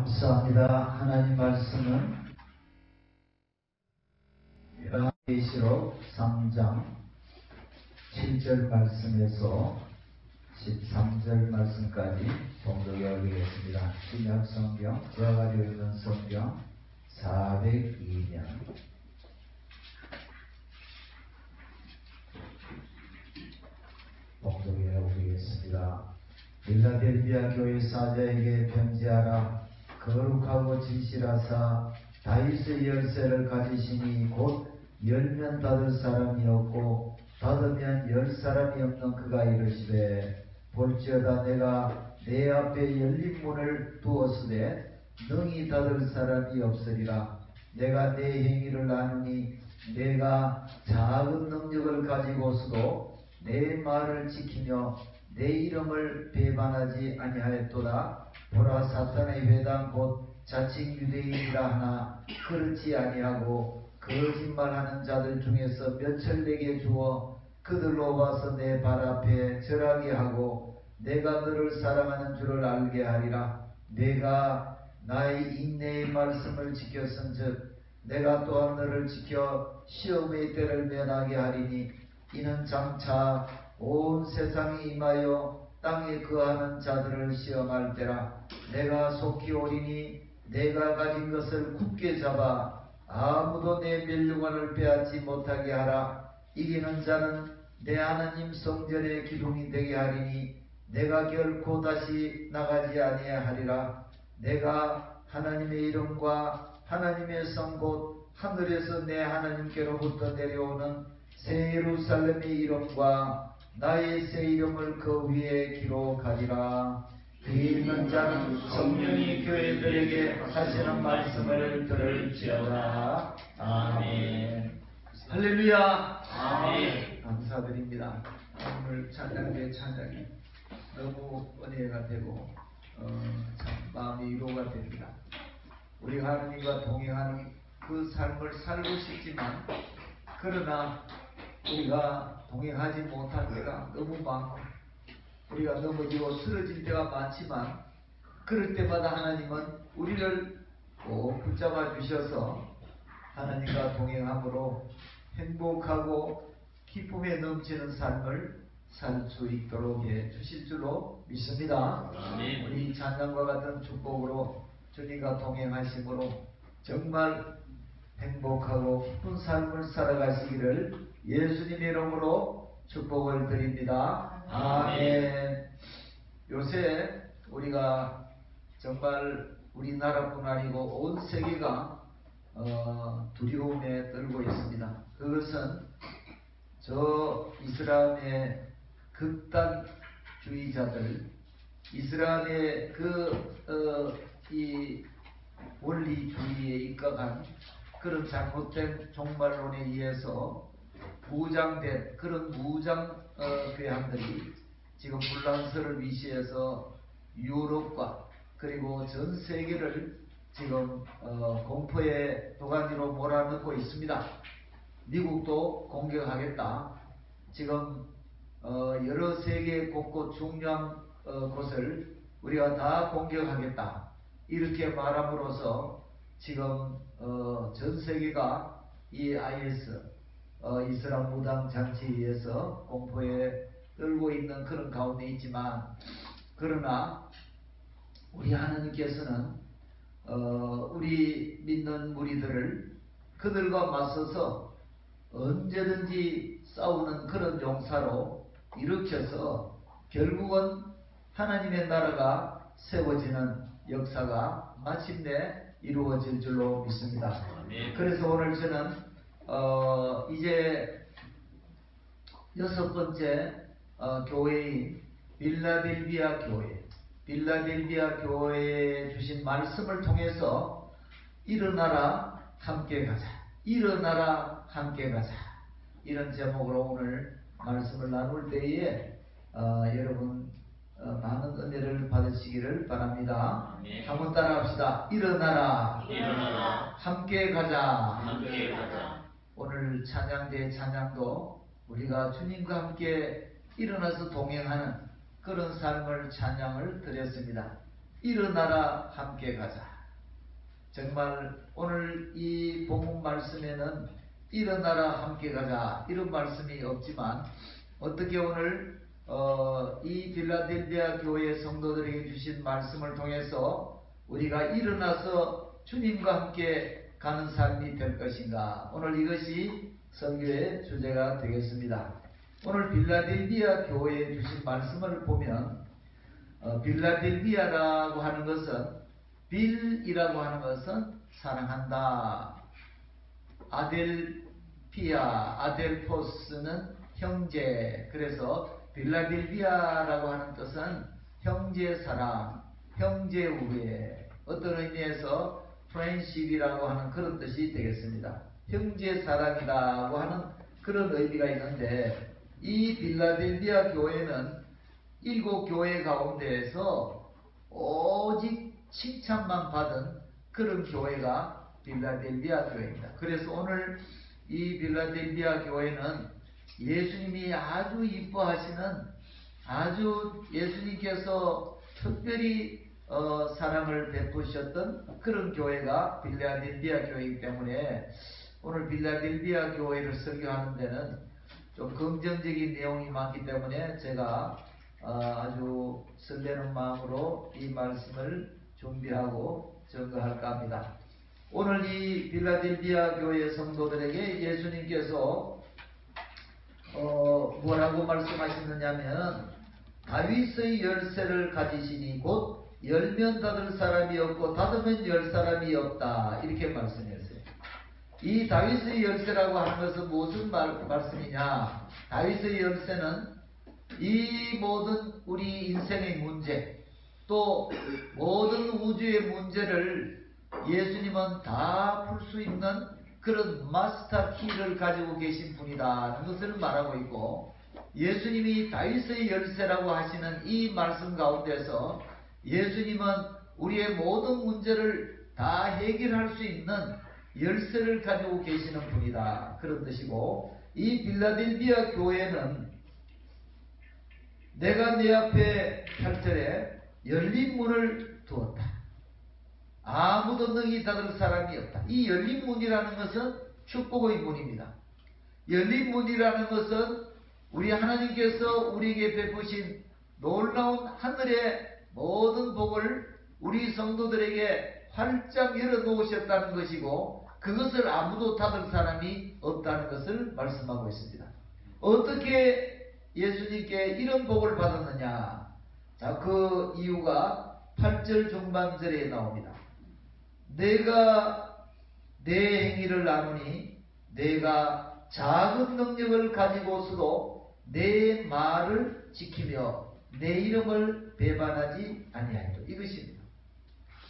감사합니다. 하나님 말씀은 요한계시록 3장 7절 말씀에서 13절 말씀까지 봉독해 올리겠습니다. 신약 성경, 제가 가지고 있는 성경 402년 봉독해 올리겠습니다. 빌라델비아 교회 사자에게 편지하라. 거룩하고 진실하사 다윗의 열쇠를 가지시니 곧 열면 닫을 사람이 없고 닫으면 열 사람이 없는 그가 이르시되, 볼지어다 내가 내 앞에 열린 문을 두었으되 능히 닫을 사람이 없으리라. 내가 내 행위를 아느니 내가 작은 능력을 가지고서도 내 말을 지키며 내 이름을 배반하지 아니하였도다. 보라, 사탄의 회당 곧 자칭 유대인이라 하나 그렇지 아니하고 거짓말하는 자들 중에서 몇을 내게 주어 그들로 봐서 내 발 앞에 절하게 하고 내가 너를 사랑하는 줄을 알게 하리라. 내가 나의 인내의 말씀을 지켰은즉 내가 또한 너를 지켜 시험의 때를 면하게 하리니, 이는 장차 온 세상이 임하여 땅에 거하는 자들을 시험할 때라. 내가 속히 오리니 내가 가진 것을 굳게 잡아 아무도 내 멸류관을 빼앗지 못하게 하라. 이기는 자는 내 하나님 성전의 기둥이 되게 하리니 내가 결코 다시 나가지 아니하리라. 내가 하나님의 이름과 하나님의 성 곧 하늘에서 내 하나님께로부터 내려오는 새 예루살렘의 이름과 나의 새 이름을 그 위에 기록하리라. 귀 있는 자는 성령이 교회들에게 하시는 말씀을 들을지어다. 아멘. 할렐루야. 아멘. 감사드립니다. 오늘 찬양의 찬양이 너무 은혜가 되고 참 마음이 위로가 됩니다. 우리 하나님과 동행하는 그 삶을 살고 싶지만, 그러나 우리가 동행하지 못할 때가 너무 많고 우리가 넘어지고 쓰러질 때가 많지만, 그럴 때마다 하나님은 우리를 꼭 붙잡아 주셔서 하나님과 동행함으로 행복하고 기쁨에 넘치는 삶을 살 수 있도록 해 주실 줄로 믿습니다. 아멘. 우리 찬양과 같은 축복으로 주님과 동행하심으로 정말 행복하고 기쁜 삶을 살아가시기를 예수님의 이름으로 축복을 드립니다. 아멘. 요새 우리가 정말 우리나라뿐 아니고 온 세계가 두려움에 떨고 있습니다. 그것은 저 이슬람의 극단주의자들, 이슬람의 이 원리주의에 입각한 그런 잘못된 종말론에 의해서 무장된 그런 무장괴함들이 지금 불란서를 위시해서 유럽과 그리고 전 세계를 지금 공포의 도가니로 몰아넣고 있습니다. 미국도 공격하겠다. 지금 여러 세계 곳곳 중요한 곳을 우리가 다 공격하겠다. 이렇게 말함으로써 지금 전 세계가 이 IS 이슬람 무당 장치에 의해서 공포에 떨고 있는 그런 가운데 있지만, 그러나 우리 하나님께서는 우리 믿는 무리들을 그들과 맞서서 언제든지 싸우는 그런 용사로 일으켜서 결국은 하나님의 나라가 세워지는 역사가 마침내 이루어질 줄로 믿습니다. 그래서 오늘 저는 이제 6번째 교회인 빌라델비아 교회에 주신 말씀을 통해서 일어나라 함께 가자, 일어나라 함께 가자, 이런 제목으로 오늘 말씀을 나눌 때에 여러분 많은 은혜를 받으시기를 바랍니다. 한번 따라합시다. 일어나라, 일어나라. 함께 가자, 함께 가자. 오늘 찬양대 찬양도 우리가 주님과 함께 일어나서 동행하는 그런 삶을 찬양을 드렸습니다. 일어나라 함께 가자. 정말 오늘 이 본문 말씀에는 일어나라 함께 가자 이런 말씀이 없지만 어떻게 오늘 이 빌라델비아 교회 성도들에게 주신 말씀을 통해서 우리가 일어나서 주님과 함께 가는 삶이 될 것인가, 오늘 이것이 설교의 주제가 되겠습니다. 오늘 빌라델비아 교회에 주신 말씀을 보면 빌라델비아라고 하는 것은, 빌이라고 하는 것은 사랑한다, 아델피아, 아델포스는 형제, 그래서 빌라델비아라고 하는 뜻은 형제 사랑, 형제 우애, 어떤 의미에서 프렌십이라고 하는 그런 뜻이 되겠습니다. 형제 사랑이라고 하는 그런 의미가 있는데, 이 빌라델비아 교회는 7교회 가운데에서 오직 칭찬만 받은 그런 교회가 빌라델비아 교회입니다. 그래서 오늘 이 빌라델비아 교회는 예수님이 아주 이뻐하시는, 아주 예수님께서 특별히 사랑을 베푸셨던 그런 교회가 빌라델비아 교회이기 때문에 오늘 빌라델비아 교회를 설교하는 데는 좀 긍정적인 내용이 많기 때문에 제가 아주 설레는 마음으로 이 말씀을 준비하고 전거할까 합니다. 오늘 이 빌라델비아 교회 성도들에게 예수님께서 뭐라고 말씀하시느냐면, 다윗의 열쇠를 가지시니 곧 열면 닫을 사람이 없고 닫으면 열 사람이 없다, 이렇게 말씀했어요. 이 다윗의 열쇠라고 하는 것은 무슨 말씀이냐, 다윗의 열쇠는 이 모든 우리 인생의 문제, 또 모든 우주의 문제를 예수님은 다 풀 수 있는 그런 마스터 키를 가지고 계신 분이다는 것을 말하고 있고, 예수님이 다윗의 열쇠라고 하시는 이 말씀 가운데서 예수님은 우리의 모든 문제를 다 해결할 수 있는 열쇠를 가지고 계시는 분이다, 그런 뜻이고, 이 빌라델비아 교회는 내가 내 앞에 8절에 열린 문을 두었다, 아무도 능히 닫을 사람이 없다. 이 열린 문이라는 것은 축복의 문입니다. 열린 문이라는 것은 우리 하나님께서 우리에게 베푸신 놀라운 하늘의 모든 복을 우리 성도들에게 활짝 열어놓으셨다는 것이고, 그것을 아무도 닫을 사람이 없다는 것을 말씀하고 있습니다. 어떻게 예수님께 이런 복을 받았느냐? 자, 그 이유가 8절 중반절에 나옵니다. 내가 내 행위를 나누니 내가 작은 능력을 가지고서도 내 말을 지키며 내 이름을 배반하지 아니하리라, 이것입니다.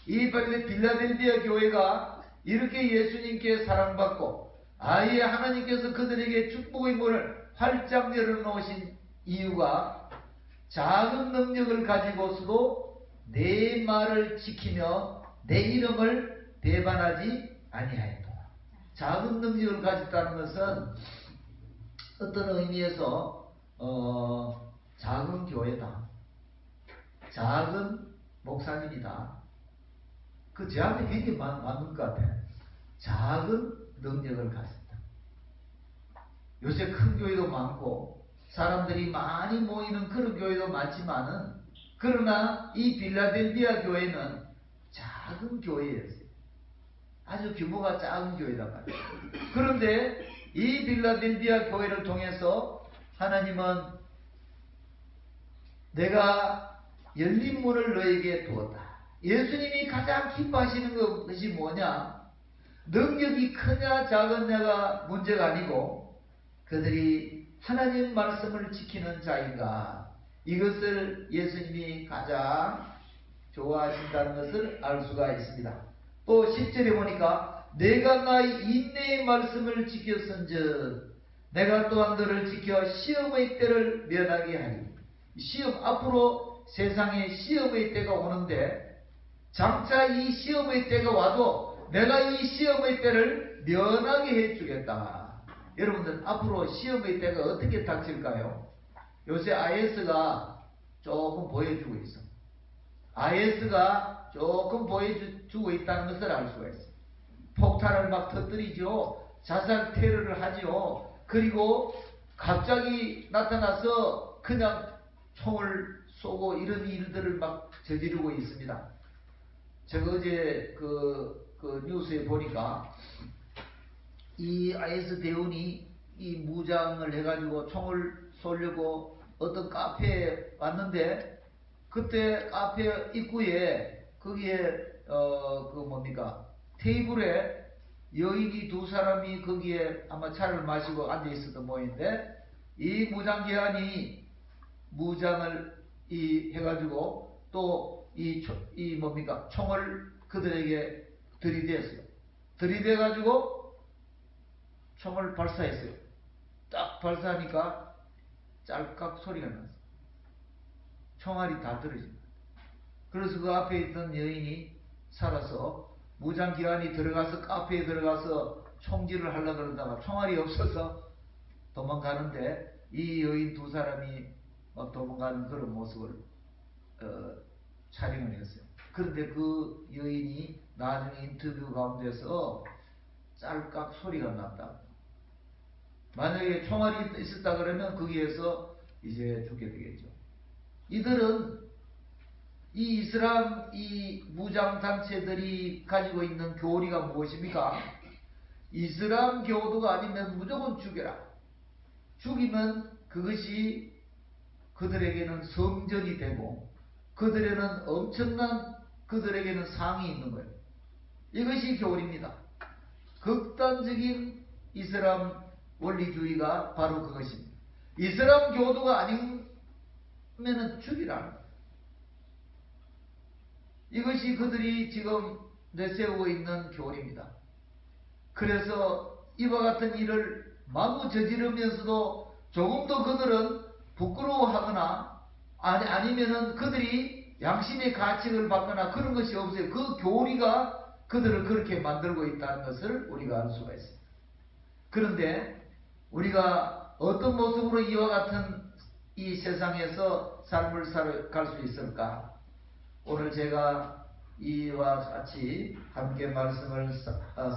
이 빌라델비아 교회가 이렇게 예수님께 사랑받고 아예 하나님께서 그들에게 축복의 문을 활짝 열어놓으신 이유가 작은 능력을 가지고서도 내 말을 지키며 내 이름을 배반하지 아니하였다. 작은 능력을 가졌다는 것은 어떤 의미에서 작은 교회다, 작은 목사님이다, 그 제한이 굉장히 맞는 것 같아요. 작은 능력을 가졌다. 요새 큰 교회도 많고 사람들이 많이 모이는 그런 교회도 많지만은, 그러나 이 빌라델비아 교회는 작은 교회였어요. 아주 규모가 작은 교회란 말이에요. 그런데 이 빌라델비아 교회를 통해서 하나님은 내가 열린 문을 너에게 두었다. 예수님이 가장 기뻐하시는 것이 뭐냐? 능력이 크냐 작으냐가 문제가 아니고 그들이 하나님 말씀을 지키는 자인가, 이것을 예수님이 가장 좋아하신다는 것을 알 수가 있습니다. 또 10절에 보니까 내가 나의 인내의 말씀을 지켰은즉 내가 또한 너를 지켜 시험의 때를 면하게 하리. 시험, 앞으로 세상에 시험의 때가 오는데 장차 이 시험의 때가 와도 내가 이 시험의 때를 면하게 해주겠다. 여러분들, 앞으로 시험의 때가 어떻게 닥칠까요? 요새 IS가 조금 보여주고 있어. IS가 조금 보여주고 있다는 것을 알 수가 있어요. 폭탄을 막 터뜨리죠. 자살 테러를 하죠. 그리고 갑자기 나타나서 그냥 총을 쏘고 이런 일들을 막 저지르고 있습니다. 제가 어제 그 뉴스에 보니까 이 IS 대원이 이 무장을 해가지고 총을 쏘려고 어떤 카페에 왔는데, 그때 카페 입구에 거기에 테이블에 여인이 두 사람이 거기에 아마 차를 마시고 앉아 있었던 모양인데, 이 무장기관이 무장을 해가지고 또 총을 그들에게 들이댔어요. 들이대가지고 총을 발사했어요. 딱 발사하니까 짤깍 소리가 났어요. 총알이 다 떨어집니다. 그래서 그 앞에 있던 여인이 살아서 무장기관이 들어가서 카페에 들어가서 총질을 하려고 그러다가 총알이 없어서 도망가는데, 이 여인 두 사람이 막 도망가는 그런 모습을 촬영을 했어요. 그런데 그 여인이 나중에 인터뷰 가운데서 짤깍 소리가 났다. 만약에 총알이 있었다 그러면 거기에서 이제 죽게 되겠죠. 이들은 이 이슬람 무장단체들이 가지고 있는 교리가 무엇입니까? 이슬람 교도가 아니면 무조건 죽여라. 죽이면 그것이 그들에게는 성전이 되고 그들에는 엄청난 그들에게는 상이 있는 거예요. 이것이 교리입니다. 극단적인 이슬람 원리주의가 바로 그것입니다. 이슬람 교도가 아니면 죽이라는 거예요. 이것이 그들이 지금 내세우고 있는 교리입니다. 그래서 이와 같은 일을 마구 저지르면서도 조금도 그들은 부끄러워하거나 아니면은 그들이 양심의 가책을 받거나 그런 것이 없어요. 그 교리가 그들을 그렇게 만들고 있다는 것을 우리가 알 수가 있습니다. 그런데 우리가 어떤 모습으로 이와 같은 이 세상에서 삶을 갈 수 있을까? 오늘 제가 이와 같이 함께 말씀을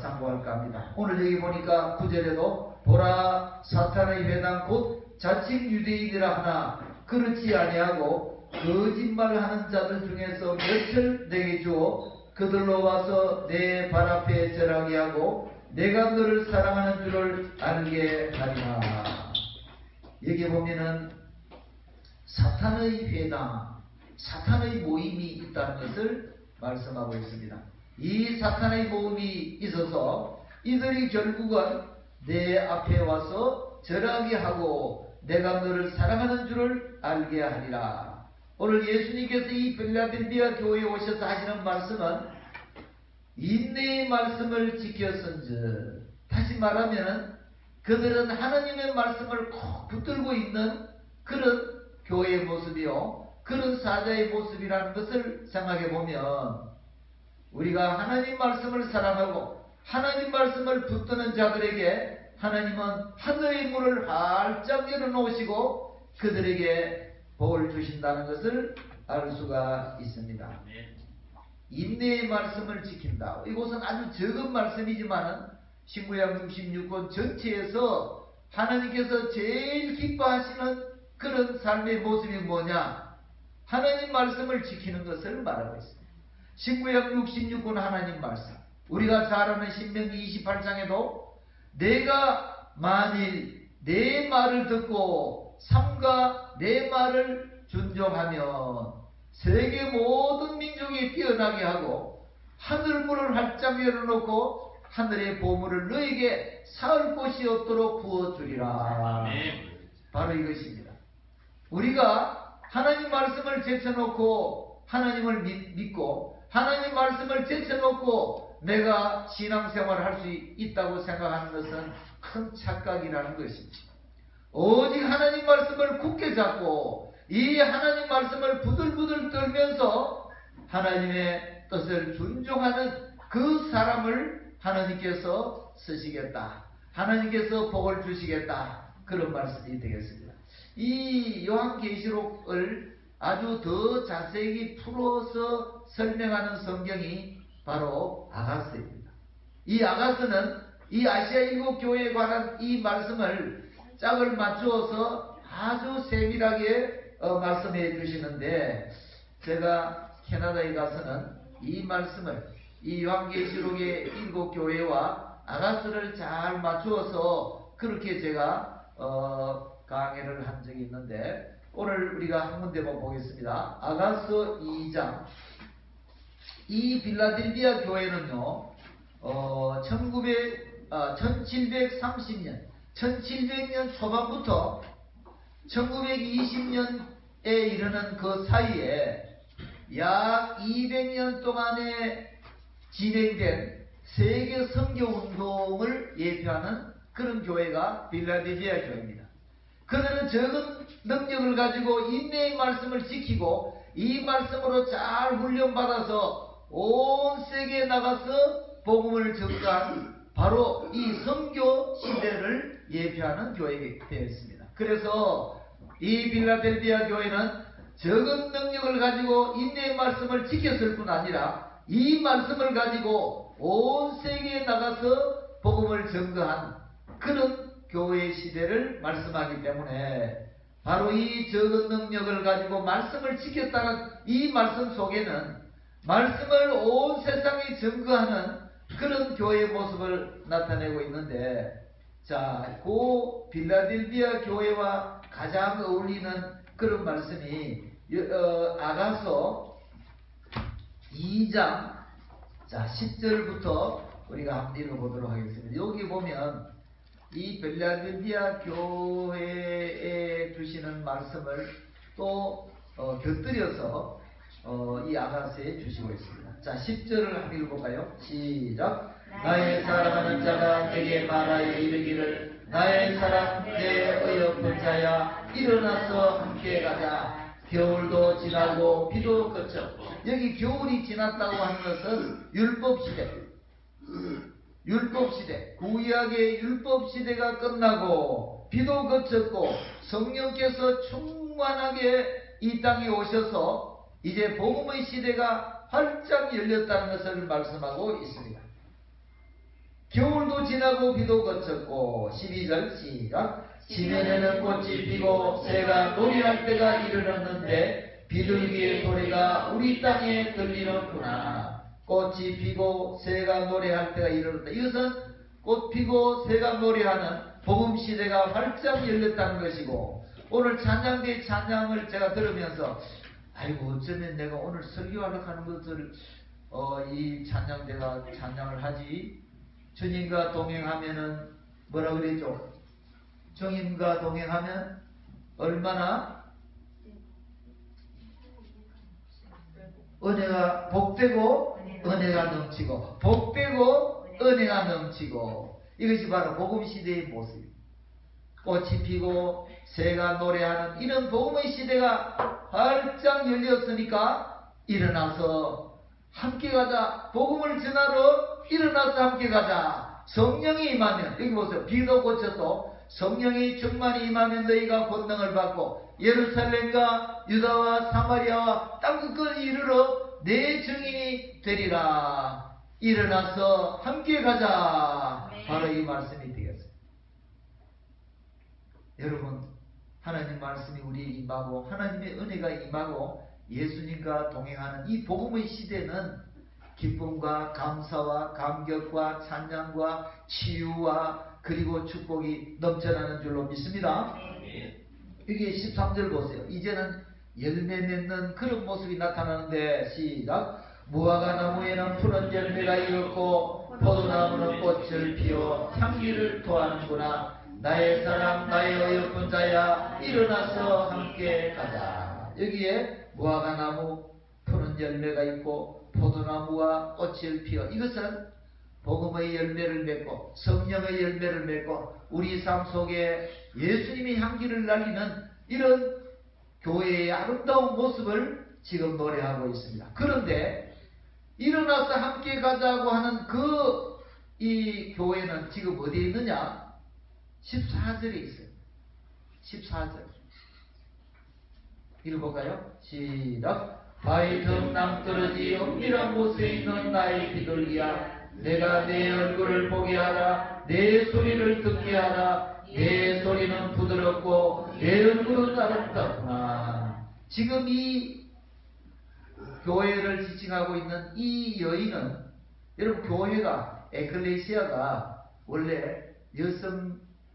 상고할까 합니다. 오늘 여기 보니까 9절에도 보라 사탄의 회당 곧 자칭 유대인이라 하나 그렇지 아니하고 거짓말하는 자들 중에서 몇을 내게 주어 그들로 와서 내 발 앞에 절하게 하고 내가 너를 사랑하는 줄을 알게 하리라. 여기 보면은 사탄의 회당, 사탄의 모임이 있다는 것을 말씀하고 있습니다. 이 사탄의 모임이 있어서 이들이 결국은 내 앞에 와서 절하게 하고 내가 너를 사랑하는 줄을 알게 하리라. 오늘 예수님께서 이 필라델피아 교회에 오셔서 하시는 말씀은 인내의 말씀을 지켰은즉, 다시 말하면 그들은 하나님의 말씀을 꼭 붙들고 있는 그런 교회의 모습이요, 그런 사자의 모습이라는 것을 생각해 보면, 우리가 하나님 말씀을 사랑하고 하나님 말씀을 붙드는 자들에게 하나님은 하늘의 문을 활짝 열어놓으시고 그들에게 복을 주신다는 것을 알 수가 있습니다. 인내의 말씀을 지킨다. 이것은 아주 적은 말씀이지만 신구약 66권 전체에서 하나님께서 제일 기뻐하시는 그런 삶의 모습이 뭐냐? 하나님 말씀을 지키는 것을 말하고 있습니다. 신구약 66권 하나님 말씀, 우리가 잘 아는 신명기 28장에도 내가 만일 내 말을 듣고 삼가 내 말을 준종하면 세계 모든 민족이 뛰어나게 하고 하늘 문을 활짝 열어놓고 하늘의 보물을 너에게 사을 곳이 없도록 부어주리라. 바로 이것입니다. 우리가 하나님 말씀을 제쳐놓고 하나님을 믿고 하나님 말씀을 제쳐놓고 내가 신앙생활을 할 수 있다고 생각하는 것은 큰 착각이라는 것입니다. 오직 하나님 말씀을 굳게 잡고 이 하나님 말씀을 부들부들 떨면서 하나님의 뜻을 존중하는 그 사람을 하나님께서 쓰시겠다, 하나님께서 복을 주시겠다, 그런 말씀이 되겠습니다. 이 요한계시록을 아주 더 자세히 풀어서 설명하는 성경이 바로 아가서입니다. 이 아가서는 이 아시아 일곱 교회에 관한 이 말씀을 짝을 맞추어서 아주 세밀하게 말씀해 주시는데, 제가 캐나다에 가서는 이 말씀을 이 요한계시록의 일곱 교회와 아가서를 잘 맞추어서 그렇게 제가 강의를 한 적이 있는데, 오늘 우리가 한 군데만 보겠습니다. 아가서 2장. 이 빌라델비아 교회는요, 1730년, 1700년 초반부터 1920년에 이르는 그 사이에 약 200년 동안에 진행된 세계 선교 운동을 예표하는 그런 교회가 빌라델비아 교회입니다. 그들은 적은 능력을 가지고 인내의 말씀을 지키고 이 말씀으로 잘 훈련받아서 온 세계에 나가서 복음을 전가한 바로 이 선교 시대를 예표하는 교회가 되어 있습니다. 그래서 이 빌라델비아 교회는 적은 능력을 가지고 인내의 말씀을 지켰을 뿐 아니라 이 말씀을 가지고 온 세계에 나가서 복음을 전가한 그런 교회 시대를 말씀하기 때문에, 바로 이 적은 능력을 가지고 말씀을 지켰다는 이 말씀 속에는 말씀을 온 세상에 전거하는 그런 교회의 모습을 나타내고 있는데, 자, 그 빌라델비아 교회와 가장 어울리는 그런 말씀이 아가서 2장 10절부터 우리가 한번 읽어보도록 하겠습니다. 여기 보면 이 빌라델비아 교회에 주시는 말씀을 또 곁들여서 이 아가서에 주시고 있습니다. 자, 10절을 한번 읽어볼까요? 시작. 나의 사랑하는 자가 내게 말하여 이르기를, 나의 사랑 내 어여쁜 자야, 일어나서 함께 가자. 겨울도 지나고 비도 그쳤고. 여기 겨울이 지났다고 하는 것은 율법시대, 율법시대, 구약의 율법시대가 끝나고 비도 그쳤고 성령께서 충만하게 이 땅에 오셔서 이제 복음의 시대가 활짝 열렸다는 것을 말씀하고 있습니다. 겨울도 지나고 비도 그쳤고. 12절 시작. 지면에는 꽃이 피고 새가 노래할 때가 이르렀는데 비둘기의 소리가 우리 땅에 들리는구나. 꽃이 피고 새가 노래할 때가 이르렀다. 이것은 꽃 피고 새가 노래하는 복음 시대가 활짝 열렸다는 것이고, 오늘 찬양대 찬양을 제가 들으면서 아이고, 어쩌면 내가 오늘 설교하려고 하는 것을 이 찬양대가 찬양을 하지. 주님과 동행하면은 뭐라 그랬죠? 주님과 동행하면 얼마나 은혜가 복되고 은혜가 넘치고, 복되고 은혜가 넘치고. 이것이 바로 복음 시대의 모습입니다. 꽃이 피고 새가 노래하는 이런 복음의 시대가 활짝 열렸으니까 일어나서 함께 가자. 복음을 전하러 일어나서 함께 가자. 성령이 임하면, 여기 보세요. 비도 그쳐도 성령이 충만히 임하면 너희가 권능을 받고 예루살렘과 유다와 사마리아와 땅 끝까지 이르러 내 증인이 되리라. 일어나서 함께 가자. 바로 이 말씀이 되겠습니다. 여러분, 하나님 말씀이 우리에게 임하고 하나님의 은혜가 임하고 예수님과 동행하는 이 복음의 시대는 기쁨과 감사와 감격과 찬양과 치유와 그리고 축복이 넘쳐나는 줄로 믿습니다. 여기 13절 보세요. 이제는 열매 맺는 그런 모습이 나타나는데, 시작. 무화과 나무에는 푸른 열매가 익었고 포도나무는 꽃을 피워 향기를 토하는구나. 나의 사랑 나의 어여쁜 자야, 일어나서 함께 가자. 여기에 무화과 나무 푸른 열매가 있고 포도나무와 꽃을 피워, 이것은 복음의 열매를 맺고 성령의 열매를 맺고 우리 삶 속에 예수님의 향기를 날리는 이런 교회의 아름다운 모습을 지금 노래하고 있습니다. 그런데 일어나서 함께 가자고 하는 이 교회는 지금 어디에 있느냐? 14절에 있어요. 14절. 읽어볼까요? 시작. 바위 틈 낭떠러지 은밀한 곳에 있는 나의 비둘기야, 내가 내 얼굴을 보게 하라. 내 소리를 듣게 하라. 내 소리는 부드럽고 내 얼굴은 아름답구나. 지금 이 교회를 지칭하고 있는 이 여인은, 여러분, 교회가, 에클레시아가 원래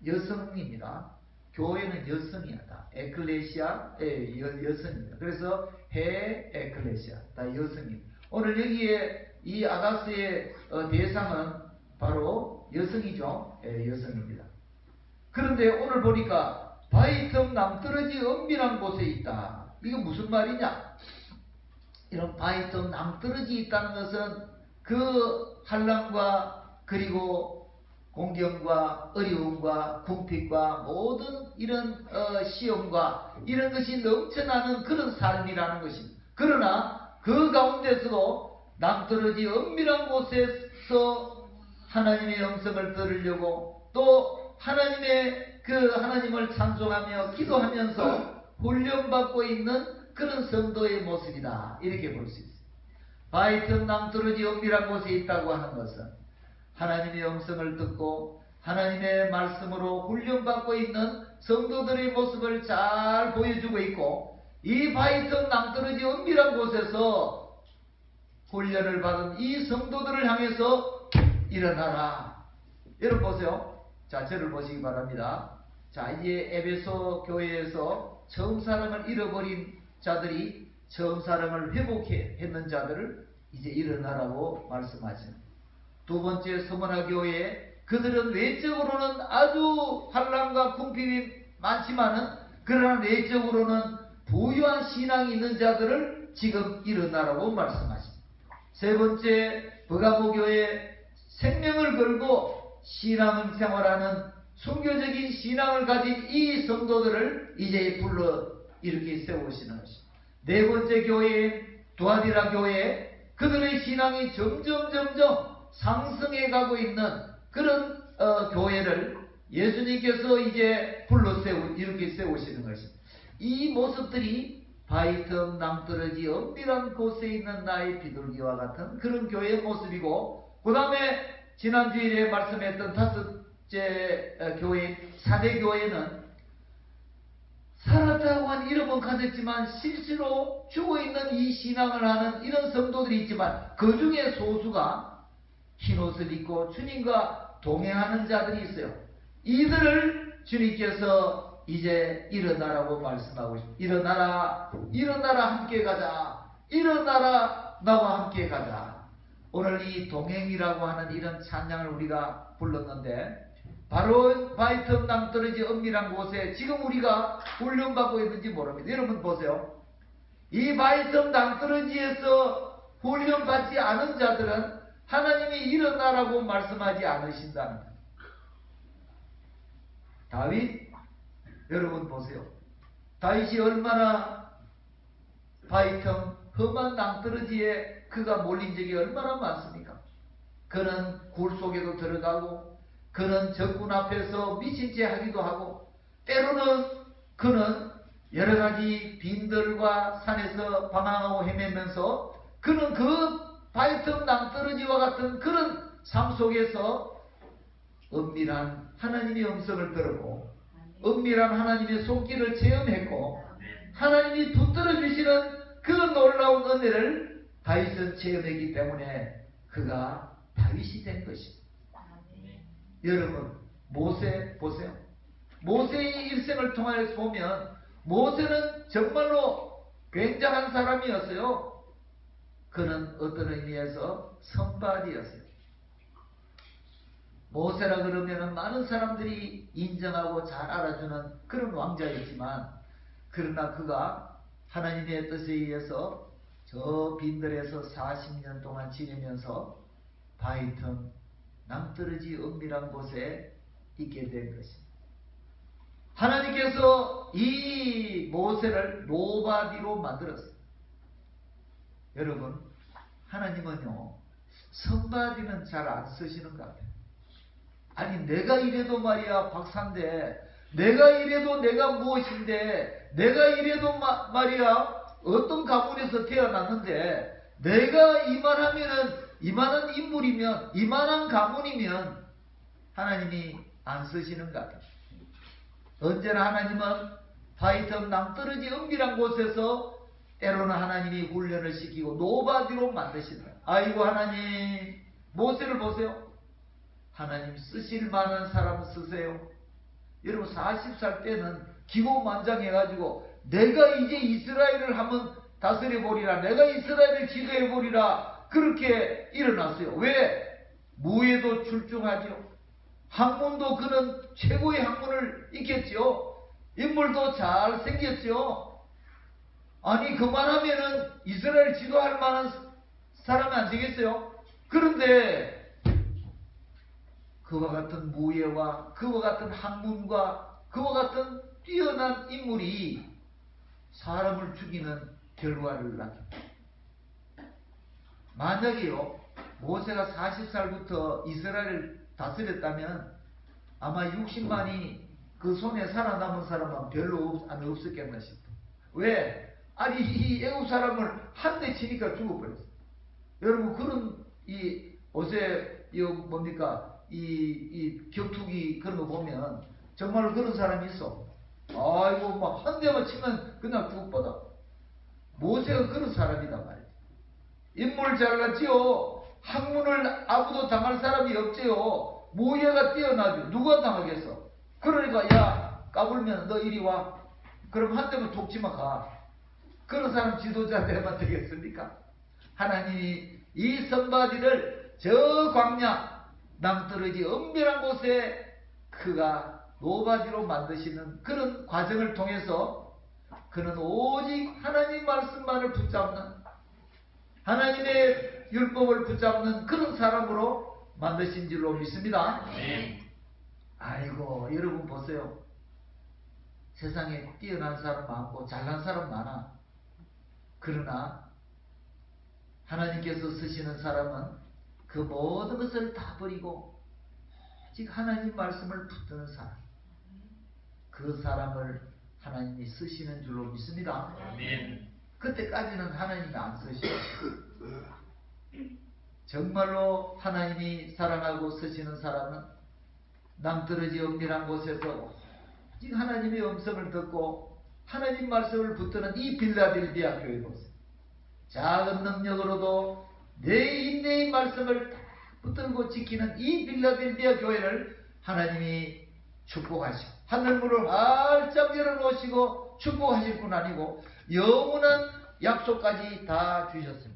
여성입니다. 교회는 여성이야. 다 에클레시아의 여성입니다. 그래서 해 에클레시아 다 여성입니다. 오늘 여기에 이 아가스의 대상은 바로 여성이죠. 여성입니다. 그런데 오늘 보니까 바위 틈 낭떠러지 은밀한 곳에 있다. 이게 무슨 말이냐? 이런 바위 틈 낭떠러지 있다는 것은 그 환난과 그리고 공경과 어려움과 궁핍과 모든 이런 시험과 이런 것이 넘쳐나는 그런 삶이라는 것입니다. 그러나 그 가운데서도 낭떠러지 은밀한 곳에서 하나님의 음성을 들으려고, 또 하나님을 찬송하며 기도하면서 훈련받고 있는 그런 성도의 모습이다, 이렇게 볼 수 있습니다. 바위 틈 낭떠러지 은밀한 곳에 있다고 하는 것은 하나님의 음성을 듣고 하나님의 말씀으로 훈련받고 있는 성도들의 모습을 잘 보여주고 있고, 이 바위 틈 낭떠러지 은밀한 곳에서 훈련을 받은 이 성도들을 향해서 일어나라. 여러분 보세요. 자, 저를 보시기 바랍니다. 자, 이제 에베소 교회에서 처음 사랑을 잃어버린 자들이 처음 사랑을 회복했는 자들을 이제 일어나라고 말씀하십니다. 두 번째, 서머나 교회, 그들은 외적으로는 아주 환난과 궁핍이 많지만은 그러나 내적으로는 부유한 신앙이 있는 자들을 지금 일어나라고 말씀하십니다. 세 번째, 버가모 교회, 생명을 걸고 신앙생활하는 순교적인 신앙을 가진 이 성도들을 이제 불러 이렇게 세우시는 것입니다. 네 번째 교회인 두아디라 교회, 그들의 신앙이 점점 상승해 가고 있는 그런 교회를 예수님께서 이제 이렇게 세우시는 것입니다. 이 모습들이 바위 틈 낭떠러지 은밀한 곳에 있는 나의 비둘기와 같은 그런 교회의 모습이고, 그 다음에 지난주일에 말씀했던 다섯째 교회인 사대교회는 살았다고 한 이름은 가졌지만 실제로 죽어있는 이 신앙을 하는 이런 성도들이 있지만 그 중에 소수가 흰옷을 입고 주님과 동행하는 자들이 있어요. 이들을 주님께서 이제 일어나라고 말씀하고 있습니다. 일어나라 함께 가자. 일어나라 나와 함께 가자. 오늘 이 동행이라고 하는 이런 찬양을 우리가 불렀는데, 바로 바위 틈 낭떠러지 은밀한 곳에 지금 우리가 훈련받고 있는지 모릅니다. 여러분 보세요. 이 바위 틈 낭떠러지에서 훈련받지 않은 자들은 하나님이 일어나라고 말씀하지 않으신다는 거예요. 다윗, 여러분 보세요. 다윗이 얼마나 바위 틈 험한 낭떠러지에 그가 몰린 적이 얼마나 많습니까? 그는 굴 속에도 들어가고, 그는 적군 앞에서 미친 채 하기도 하고, 때로는 그는 여러 가지 빈들과 산에서 방황하고 헤매면서 그는 그 바위 틈 낭떠러지와 같은 그런 삶 속에서 은밀한 하나님의 음성을 들었고, 은밀한 하나님의 손길을 체험했고, 하나님이 붙들어 주시는 그 놀라운 은혜를 다윗은 체험했기 때문에 그가 다윗이 된 것입니다. 여러분, 모세 보세요. 모세의 일생을 통해서 보면 모세는 정말로 굉장한 사람이었어요. 그는 어떤 의미에서 선발이었어요. 모세라 그러면 많은 사람들이 인정하고 잘 알아주는 그런 왕자였지만, 그러나 그가 하나님의 뜻에 의해서 저 빈들에서 40년 동안 지내면서 바위 틈 낭떠러지 은밀한 곳에 있게 된 것입니다. 하나님께서 이 모세를 노바디로 만들었어요. 여러분, 하나님은요, 선바디는 잘 안 쓰시는 것 같아요. 아니, 내가 이래도 말이야 박사인데 내가 이래도 내가 무엇인데, 내가 이래도 말이야 어떤 가문에서 태어났는데, 내가 이만하면은, 이만한 인물이면, 이만한 가문이면 하나님이 안 쓰시는가? 언제나 하나님은 파이터 낭떠러지 은밀한 곳에서 때로는 하나님이 훈련을 시키고 노바디로 만드시더라. 아이고 하나님, 모세를 보세요. 하나님 쓰실 만한 사람 쓰세요. 여러분 40살 때는 기고만장해가지고 내가 이제 이스라엘을 한번 다스려 보리라, 내가 이스라엘을 지도해 보리라, 그렇게 일어났어요. 왜? 무예도 출중하죠. 학문도 그는 최고의 학문을 익혔죠. 인물도 잘 생겼죠. 아니 그만하면은 이스라엘 지도할 만한 사람이 안 되겠어요? 그런데 그와 같은 무예와 그와 같은 학문과 그와 같은 뛰어난 인물이 사람을 죽이는 결과를 낳습니다. 만약에요 모세가 40살부터 이스라엘을 다스렸다면 아마 60만이 그 손에 살아남은 사람은 별로 없었겠나 싶어. 왜? 아니 이 애국 사람을 한 대 치니까 죽어버렸어. 여러분 그런 옷에 뭡니까 이 격투기 그런 거 보면 정말로 그런 사람이 있어. 아이고 뭐 한 대만 치면 그냥 죽어버려. 모세가 그런 사람이다 말이야. 인물 잘났지요. 학문을 아무도 당할 사람이 없지요. 무예가 뛰어나죠. 누가 당하겠어? 그러니까 야 까불면 너 이리 와. 그럼 한 대만 톡 치면 가. 그런 사람 지도자 되면 되겠습니까? 하나님이 이 선바디를 저 광야 낭떠러지 은밀한 곳에 그가 노바디로 만드시는 그런 과정을 통해서 그는 오직 하나님 말씀만을 붙잡는, 하나님의 율법을 붙잡는 그런 사람으로 만드신 줄로 믿습니다. 아이고 여러분 보세요. 세상에 뛰어난 사람 많고 잘난 사람 많아. 그러나 하나님께서 쓰시는 사람은 그 모든 것을 다 버리고 오직 하나님 말씀을 붙드는 사람, 그 사람을 하나님이 쓰시는 줄로 믿습니다. 그때까지는 하나님이 안 쓰셔요. 정말로 하나님이 사랑하고 쓰시는 사람은 낭떠러지 은밀한 곳에서 오직 하나님의 음성을 듣고 하나님 말씀을 붙드는 이 빌라델비아 교회 보세요. 작은 능력으로도 내 인내의 말씀을 다 붙들고 지키는 이 빌라델비아 교회를 하나님이 축복하시고 하늘문을 활짝 열어놓으시고 축복하실 뿐 아니고 영원한 약속까지 다 주셨습니다.